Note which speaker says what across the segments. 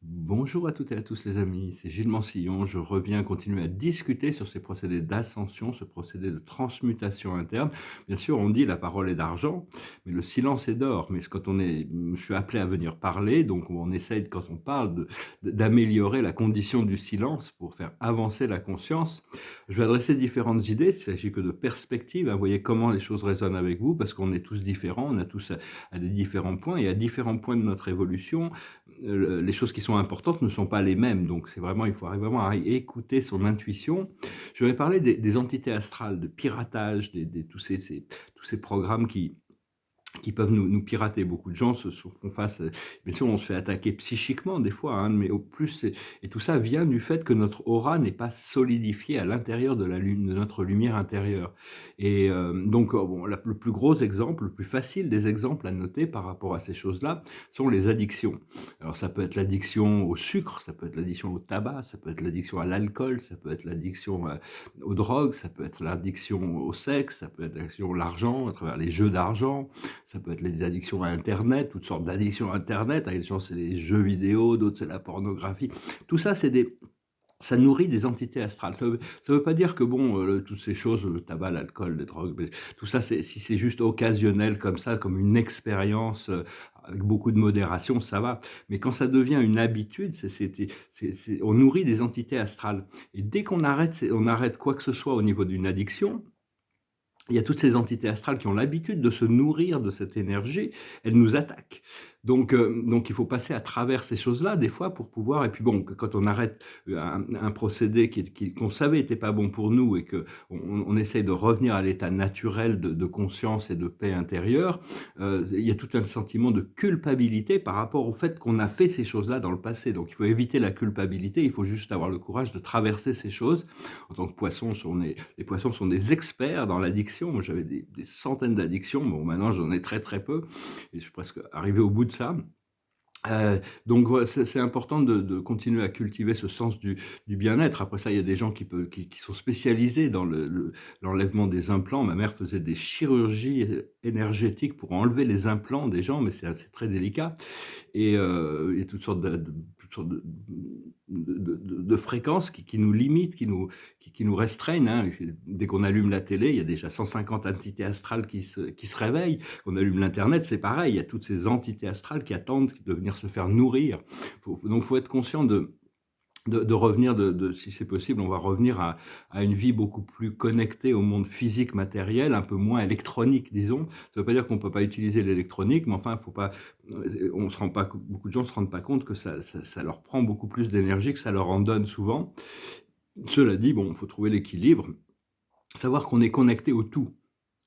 Speaker 1: Bonjour à toutes et à tous les amis, c'est Gilles Mansillon. Je reviens continuer à discuter sur ces procédés d'ascension, ce procédé de transmutation interne. Bien sûr, on dit la parole est d'argent, mais le silence est d'or. Mais quand je suis appelé à venir parler, donc on essaye, quand on parle, d'améliorer la condition du silence pour faire avancer la conscience. Je vais adresser différentes idées, il ne s'agit que de perspectives, hein. Vous voyez comment les choses résonnent avec vous, parce qu'on est tous différents, on a tous à des différents points, et à différents points de notre évolution, les choses qui sont importantes ne sont pas les mêmes. Donc c'est vraiment, il faut arriver vraiment à écouter son intuition. Je vais parler des entités astrales, de piratage, tous ces programmes qui peuvent nous pirater. Beaucoup de gens font face, bien sûr, on se fait attaquer psychiquement des fois, hein, mais au plus et tout ça vient du fait que notre aura n'est pas solidifiée à l'intérieur de notre lumière intérieure. Et donc bon, le plus gros exemple, le plus facile des exemples à noter par rapport à ces choses-là, sont les addictions. Alors ça peut être l'addiction au sucre, ça peut être l'addiction au tabac, ça peut être l'addiction à l'alcool, ça peut être l'addiction, aux drogues, ça peut être l'addiction au sexe, ça peut être l'addiction à l'argent, à travers les jeux d'argent, ça peut être les addictions à internet, toutes sortes d'addictions à internet. Avec des gens, c'est les jeux vidéo, d'autres, c'est la pornographie. Tout ça, ça nourrit des entités astrales. Ça veut pas dire que bon, toutes ces choses, le tabac, l'alcool, les drogues, mais tout ça, si c'est juste occasionnel comme ça, comme une expérience, avec beaucoup de modération, ça va. Mais quand ça devient une habitude, on nourrit des entités astrales. Et dès on arrête quoi que ce soit au niveau d'une addiction, il y a toutes ces entités astrales qui ont l'habitude de se nourrir de cette énergie, elles nous attaquent. Donc il faut passer à travers ces choses-là, des fois, pour pouvoir, et puis bon, quand on arrête un procédé qu'on savait était pas bon pour nous et qu'on essaye de revenir à l'état naturel de conscience et de paix intérieure, il y a tout un sentiment de culpabilité par rapport au fait qu'on a fait ces choses-là dans le passé. Donc il faut éviter la culpabilité, il faut juste avoir le courage de traverser ces choses. En tant que poisson, les poissons sont des experts dans l'addiction. Moi, j'avais des centaines d'addictions. Bon, maintenant, j'en ai très, très peu et je suis presque arrivé au bout de ça. Donc voilà, c'est important de continuer à cultiver ce sens du bien-être. Après ça, il y a des gens qui sont spécialisés dans l'enlèvement des implants. Ma mère faisait des chirurgies énergétiques pour enlever les implants des gens, mais c'est très délicat. Et il y a toutes sortes de fréquences qui nous limitent, qui nous restreignent, hein. Dès qu'on allume la télé, il y a déjà 150 entités astrales qui se réveillent. On allume l'internet, c'est pareil, il y a toutes ces entités astrales qui attendent de venir se faire nourrir. Donc faut être conscient de revenir, si c'est possible, on va revenir à une vie beaucoup plus connectée au monde physique matériel, un peu moins électronique, disons. Ça veut pas dire qu'on peut pas utiliser l'électronique, mais enfin, faut pas, on se rend pas, beaucoup de gens se rendent pas compte que ça leur prend beaucoup plus d'énergie que ça leur en donne souvent. Cela dit, bon, il faut trouver l'équilibre, savoir qu'on est connecté au tout.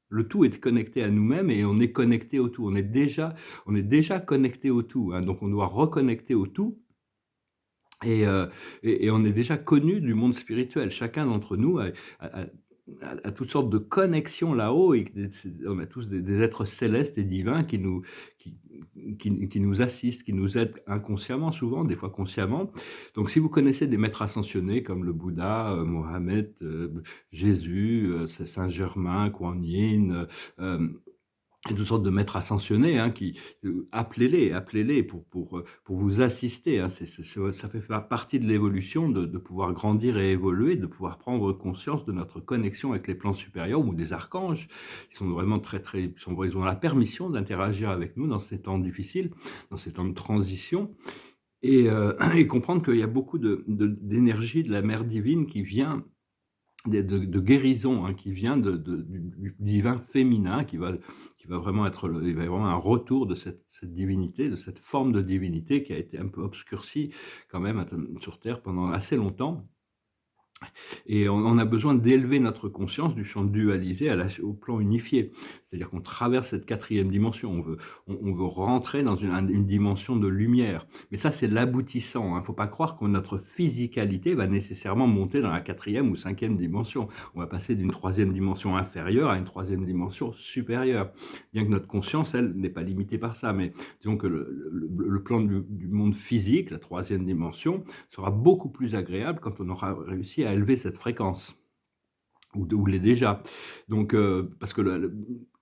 Speaker 1: Le tout est connecté à nous-mêmes et on est connecté au tout. On est déjà connecté au tout, hein, donc on doit reconnecter au tout. Et, on est déjà connu du monde spirituel. Chacun d'entre nous a a toutes sortes de connexions là-haut, et que on a tous des êtres célestes et divins qui qui nous assistent, qui nous aident inconsciemment souvent, des fois consciemment. Donc si vous connaissez des maîtres ascensionnés comme le Bouddha, Mohammed, Jésus, Saint Germain, Kuan Yin, et toutes sortes de maîtres ascensionnés, hein, appelez-les pour vous assister, hein. Ça fait partie de l'évolution de pouvoir grandir et évoluer, de pouvoir prendre conscience de notre connexion avec les plans supérieurs ou des archanges, qui sont vraiment ils ont la permission d'interagir avec nous dans ces temps difficiles, dans ces temps de transition, et et comprendre qu'il y a beaucoup d'énergie de la mère divine qui vient de guérison, hein, qui vient du divin féminin, qui va vraiment être il va y avoir un retour de cette divinité, de cette forme de divinité qui a été un peu obscurcie quand même sur terre pendant assez longtemps. Et on a besoin d'élever notre conscience du champ dualisé au plan unifié. C'est-à-dire qu'on traverse cette quatrième dimension. On veut rentrer dans une dimension de lumière. Mais ça, c'est l'aboutissant, hein. Faut pas croire que notre physicalité va nécessairement monter dans la quatrième ou cinquième dimension. On va passer d'une troisième dimension inférieure à une troisième dimension supérieure. Bien que notre conscience, elle, n'est pas limitée par ça. Mais disons que le plan du monde physique, la troisième dimension, sera beaucoup plus agréable quand on aura réussi à élever cette fréquence, ou l'est déjà. Donc, parce que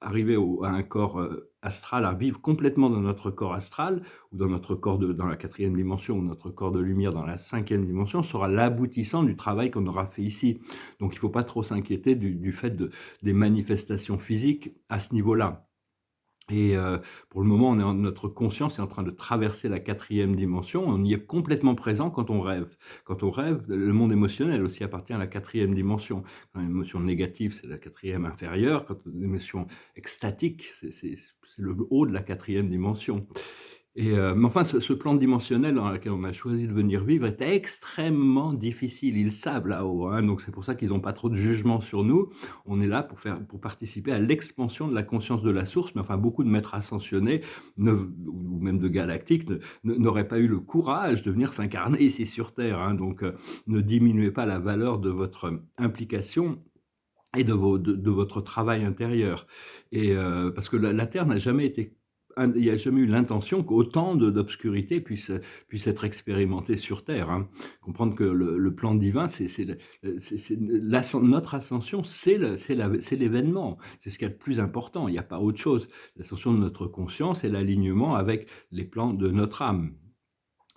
Speaker 1: arriver à un corps astral, à vivre complètement dans notre corps astral, ou dans notre corps dans la quatrième dimension, ou notre corps de lumière dans la cinquième dimension, sera l'aboutissant du travail qu'on aura fait ici. Donc il ne faut pas trop s'inquiéter du fait des manifestations physiques à ce niveau-là. Et pour le moment, notre conscience est en train de traverser la quatrième dimension. On y est complètement présent quand on rêve. Quand on rêve, le monde émotionnel aussi appartient à la quatrième dimension. Quand une émotion négative, c'est la quatrième inférieure. Quand une émotion extatique, c'est le haut de la quatrième dimension. Et mais enfin, ce plan dimensionnel dans lequel on a choisi de venir vivre est extrêmement difficile. Ils le savent là-haut, hein, donc c'est pour ça qu'ils n'ont pas trop de jugement sur nous. On est là pour participer à l'expansion de la conscience de la source, mais enfin, beaucoup de maîtres ascensionnés ou même de galactiques n'auraient pas eu le courage de venir s'incarner ici sur Terre, hein, donc ne diminuez pas la valeur de votre implication et de votre travail intérieur. Et parce que la Terre n'a jamais été il n'y a jamais eu l'intention qu'autant d'obscurité puisse être expérimentée sur Terre, hein. Comprendre que le plan divin, notre ascension, c'est l'événement, c'est ce qu'il y a de plus important, il n'y a pas autre chose. L'ascension de notre conscience et l'alignement avec les plans de notre âme.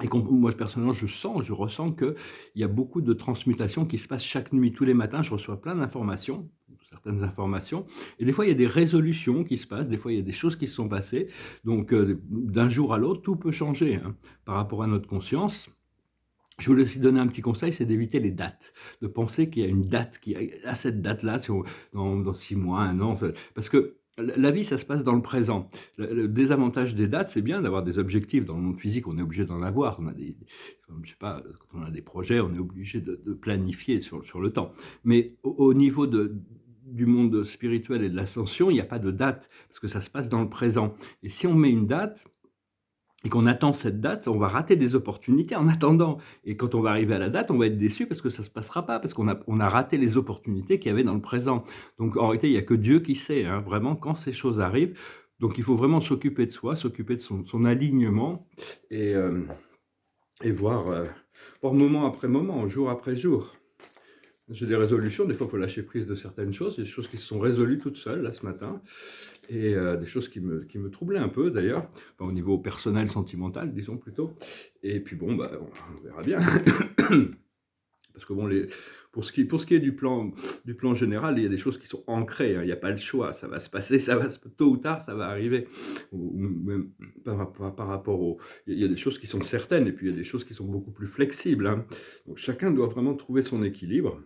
Speaker 1: Et moi, personnellement, je ressens qu'il y a beaucoup de transmutations qui se passent chaque nuit. Tous les matins, je reçois plein d'informations, certaines informations, et des fois, il y a des résolutions qui se passent, des fois, il y a des choses qui se sont passées. Donc, d'un jour à l'autre, tout peut changer, hein, par rapport à notre conscience. Je voulais aussi donner un petit conseil, c'est d'éviter les dates, de penser qu'il y a une date, à cette date-là, dans 6 mois, 1 an, parce que la vie, ça se passe dans le présent. Le désavantage des dates, c'est bien d'avoir des objectifs. Dans le monde physique, on est obligé d'en avoir. On a je sais pas, quand on a des projets, on est obligé de planifier sur le temps. Mais au niveau du monde spirituel et de l'ascension, il n'y a pas de date, parce que ça se passe dans le présent. Et si on met une date, et qu'on attend cette date, on va rater des opportunités en attendant. Et quand on va arriver à la date, on va être déçu parce que ça ne se passera pas, parce qu'on a raté les opportunités qu'il y avait dans le présent. Donc en réalité, il n'y a que Dieu qui sait, hein, vraiment, quand ces choses arrivent. Donc il faut vraiment s'occuper de soi, s'occuper de son alignement et voir moment après moment, jour après jour. J'ai des résolutions, des fois il faut lâcher prise de certaines choses, il y a des choses qui se sont résolues toutes seules là ce matin, et des choses qui me troublaient un peu d'ailleurs, enfin, au niveau personnel, sentimental, disons plutôt, et puis bon, on verra bien, parce que bon, pour ce qui est du plan général, il y a des choses qui sont ancrées, hein, il n'y a pas le choix, ça va se passer, tôt ou tard, ça va arriver, ou même par rapport il y a des choses qui sont certaines, et puis il y a des choses qui sont beaucoup plus flexibles, hein. Donc chacun doit vraiment trouver son équilibre.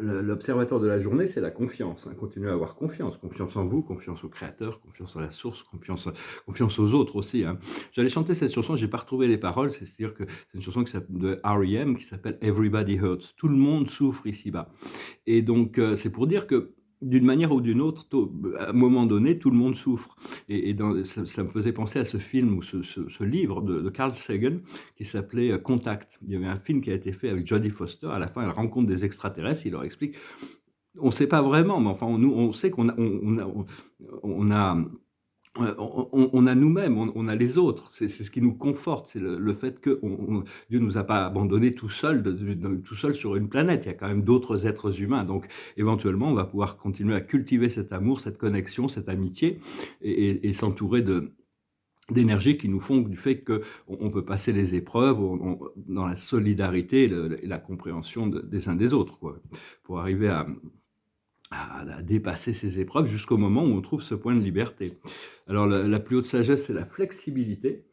Speaker 1: L'observateur de la journée, c'est la confiance, hein. Continuez à avoir confiance en vous, confiance au Créateur, confiance en la source, confiance aux autres aussi, hein. J'allais chanter cette chanson, j'ai pas retrouvé les paroles, c'est-à-dire que c'est une chanson de R.E.M. qui s'appelle Everybody Hurts. Tout le monde souffre ici-bas. Et donc, c'est pour dire que d'une manière ou d'une autre, à un moment donné, tout le monde souffre. Et ça me faisait penser à ce film ou ce livre de Carl Sagan qui s'appelait Contact. Il y avait un film qui a été fait avec Jodie Foster. À la fin, elle rencontre des extraterrestres. Il leur explique. On ne sait pas vraiment, mais enfin, nous, on sait qu'on a nous-mêmes, on a les autres. C'est ce qui nous conforte, c'est le fait que Dieu nous a pas abandonnés tout seul sur une planète. Il y a quand même d'autres êtres humains. Donc, éventuellement, on va pouvoir continuer à cultiver cet amour, cette connexion, cette amitié, et s'entourer d'énergie qui nous font du fait qu'on peut passer les épreuves dans la solidarité et la compréhension des uns des autres, quoi, pour arriver à dépasser ces épreuves jusqu'au moment où on trouve ce point de liberté. Alors la plus haute sagesse, c'est la flexibilité.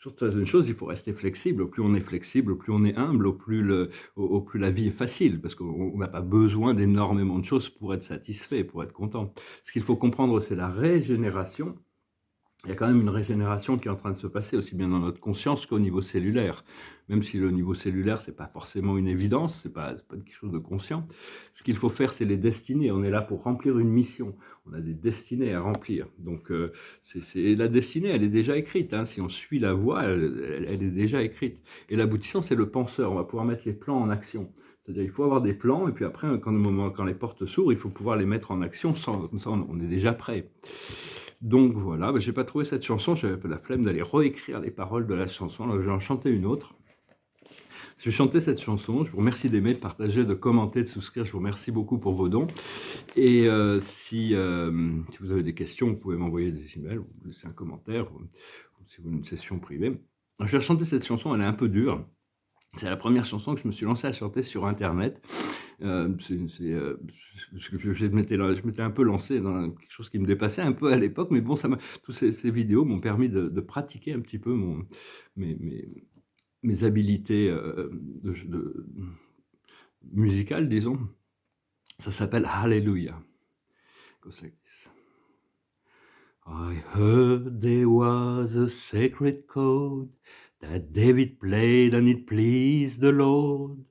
Speaker 1: Surtout une chose, il faut rester flexible. Au plus on est flexible, au plus on est humble, au plus la vie est facile, parce qu'on n'a pas besoin d'énormément de choses pour être satisfait, pour être content. Ce qu'il faut comprendre, c'est la régénération. Il y a quand même une régénération qui est en train de se passer, aussi bien dans notre conscience qu'au niveau cellulaire. Même si le niveau cellulaire, c'est pas forcément une évidence, c'est pas quelque chose de conscient. Ce qu'il faut faire, c'est les destinées. On est là pour remplir une mission. On a des destinées à remplir. Donc, la destinée, elle est déjà écrite, hein. Si on suit la voie, elle est déjà écrite. Et l'aboutissant, c'est le penseur. On va pouvoir mettre les plans en action. C'est-à-dire il faut avoir des plans, et puis après, quand les portes s'ouvrent, il faut pouvoir les mettre en action. Comme ça, on est déjà prêt. Donc voilà, j'ai pas trouvé cette chanson, j'avais un peu la flemme d'aller réécrire les paroles de la chanson, alors j'en chantais une autre. Je vais chanter cette chanson. Je vous remercie d'aimer, de partager, de commenter, de souscrire. Je vous remercie beaucoup pour vos dons. Et si vous avez des questions, vous pouvez m'envoyer des emails ou laisser un commentaire ou si vous voulez une session privée. Je vais chanter cette chanson, elle est un peu dure. C'est la première chanson que je me suis lancé à chanter sur internet. Je m'étais un peu lancé dans quelque chose qui me dépassait un peu à l'époque, mais bon, tous ces vidéos m'ont permis de pratiquer un petit peu mes, mes, mes habiletés musicales, disons. Ça s'appelle Hallelujah. It goes like this. I heard there was a sacred chord that David played and it pleased the Lord.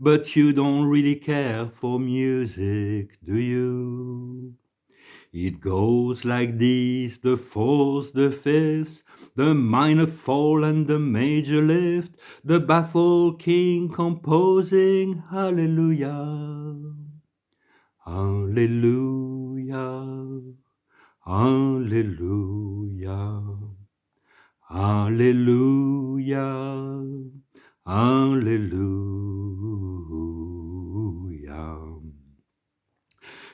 Speaker 1: But you don't really care for music, do you? It goes like this, the fourth, the fifth, the minor fall and the major lift, the baffled king composing hallelujah. Hallelujah, hallelujah, hallelujah, hallelujah.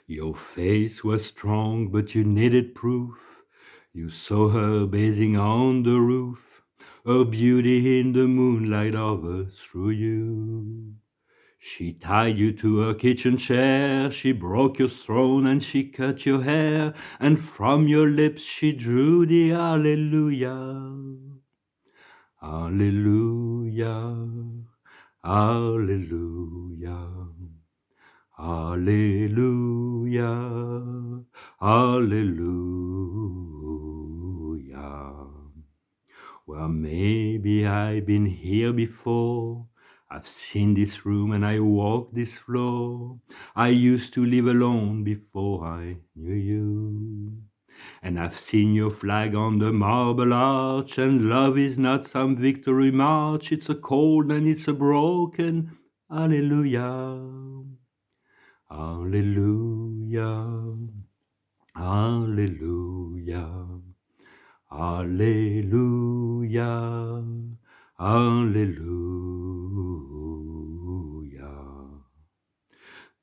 Speaker 1: Your faith was strong, but you needed proof. You saw her bathing on the roof, her beauty in the moonlight over through you. She tied you to her kitchen chair, she broke your throne and she cut your hair, and from your lips she drew the hallelujah. Hallelujah, hallelujah. Hallelujah, hallelujah. Well, maybe I've been here before. I've seen this room and I walked this floor. I used to live alone before I knew you. And I've seen your flag on the marble arch, and love is not some victory march. It's a cold and it's a broken hallelujah. Hallelujah, hallelujah, hallelujah, hallelujah.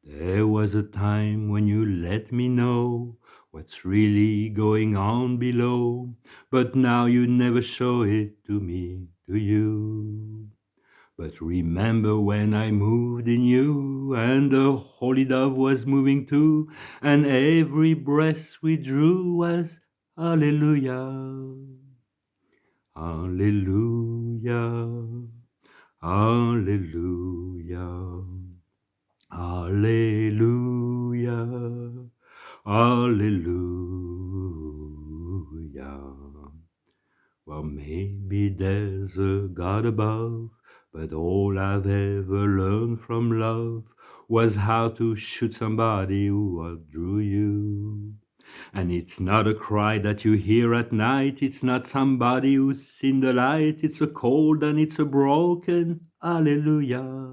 Speaker 1: There was a time when you let me know what's really going on below, but now you never show it to me, do you? But remember when I moved in you, and the holy dove was moving too, and every breath we drew was hallelujah, hallelujah, hallelujah, hallelujah, hallelujah. Well, maybe there's a God above, but all I've ever learned from love was how to shoot somebody who outdrew you. And it's not a cry that you hear at night, it's not somebody who's seen the light, it's a cold and it's a broken hallelujah.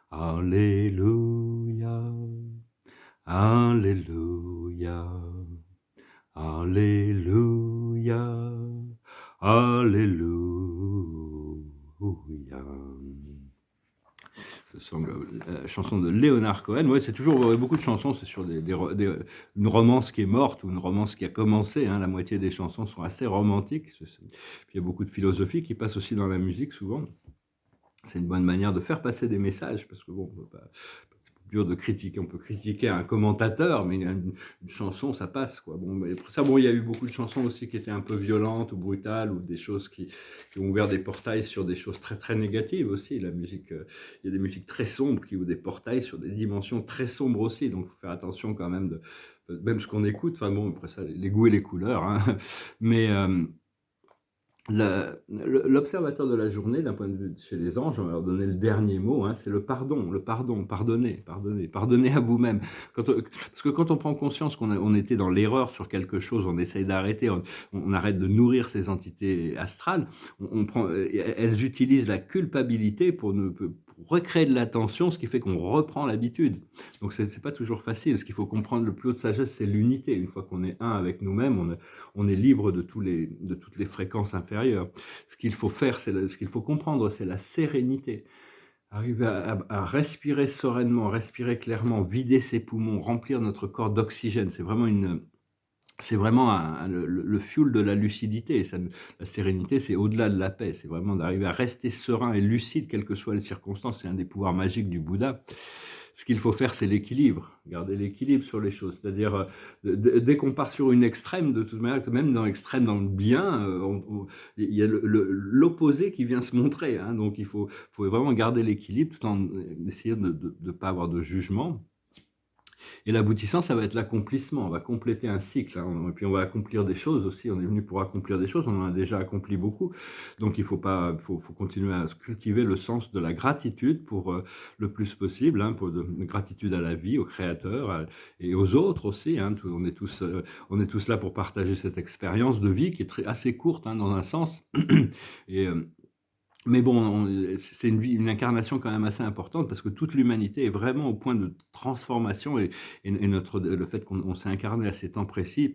Speaker 1: Hallelujah, hallelujah, hallelujah, hallelujah. Ce sont la chanson de Leonard Cohen. Ouais, c'est toujours beaucoup de chansons, c'est sur une romance qui est morte ou une romance qui a commencé. Hein. La moitié des chansons sont assez romantiques. Puis il y a beaucoup de philosophie qui passe aussi dans la musique souvent. C'est une bonne manière de faire passer des messages parce que bon, c'est dur de critiquer. On peut critiquer un commentateur, mais une chanson, ça passe, quoi. Bon, mais après ça, bon, il y a eu beaucoup de chansons aussi qui étaient un peu violentes ou brutales ou des choses qui ont ouvert des portails sur des choses très très négatives aussi. La musique, il y a des musiques très sombres qui ouvrent des portails sur des dimensions très sombres aussi. Donc, il faut faire attention quand même même ce qu'on écoute. Enfin bon, après ça, les goûts et les couleurs. Hein. Mais l'observateur de la journée, d'un point de vue chez les anges, on va leur donner le dernier mot, hein, c'est le pardon, pardonnez à vous-même. Parce que quand on prend conscience qu'on était dans l'erreur sur quelque chose, on essaye d'arrêter, on arrête de nourrir ces entités astrales, elles utilisent la culpabilité pour pour recréer de l'attention, ce qui fait qu'on reprend l'habitude. Donc c'est pas toujours facile. Ce qu'il faut comprendre, le plus haut de sagesse, c'est l'unité. Une fois qu'on est un avec nous-mêmes, on est libre de toutes les fréquences inférieures. Ce qu'il faut faire, ce qu'il faut comprendre, c'est la sérénité. Arriver à respirer sereinement, respirer clairement, vider ses poumons, remplir notre corps d'oxygène, c'est vraiment le fuel de la lucidité. La sérénité, c'est au-delà de la paix. C'est vraiment d'arriver à rester serein et lucide, quelles que soient les circonstances. C'est un des pouvoirs magiques du Bouddha. Ce qu'il faut faire, c'est l'équilibre. Garder l'équilibre sur les choses. C'est-à-dire, dès qu'on part sur une extrême, de toute manière, même dans l'extrême, dans le bien, il y a l'opposé qui vient se montrer. Hein. Donc, faut vraiment garder l'équilibre tout en essayant de ne pas avoir de jugement. Et l'aboutissant, ça va être l'accomplissement. On va compléter un cycle, hein, et puis on va accomplir des choses aussi. On est venu pour accomplir des choses, on en a déjà accompli beaucoup. Donc il faut continuer à cultiver le sens de la gratitude pour le plus possible, hein, pour de gratitude à la vie, au Créateur et aux autres aussi. Hein. On est tous là pour partager cette expérience de vie qui est assez courte, hein, dans un sens. Et mais bon, c'est une incarnation quand même assez importante parce que toute l'humanité est vraiment au point de transformation et le fait qu'on s'est incarné à ces temps précis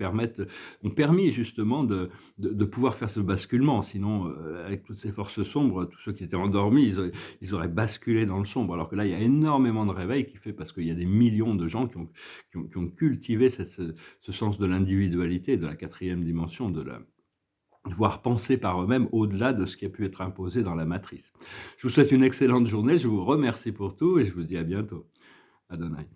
Speaker 1: ont permis justement de pouvoir faire ce basculement. Sinon, avec toutes ces forces sombres, tous ceux qui étaient endormis, ils auraient basculé dans le sombre. Alors que là, il y a énormément de réveil qui fait parce qu'il y a des millions de gens qui ont cultivé ce sens de l'individualité, de la quatrième dimension, voire penser par eux-mêmes au-delà de ce qui a pu être imposé dans la matrice. Je vous souhaite une excellente journée, je vous remercie pour tout et je vous dis à bientôt. Adonai.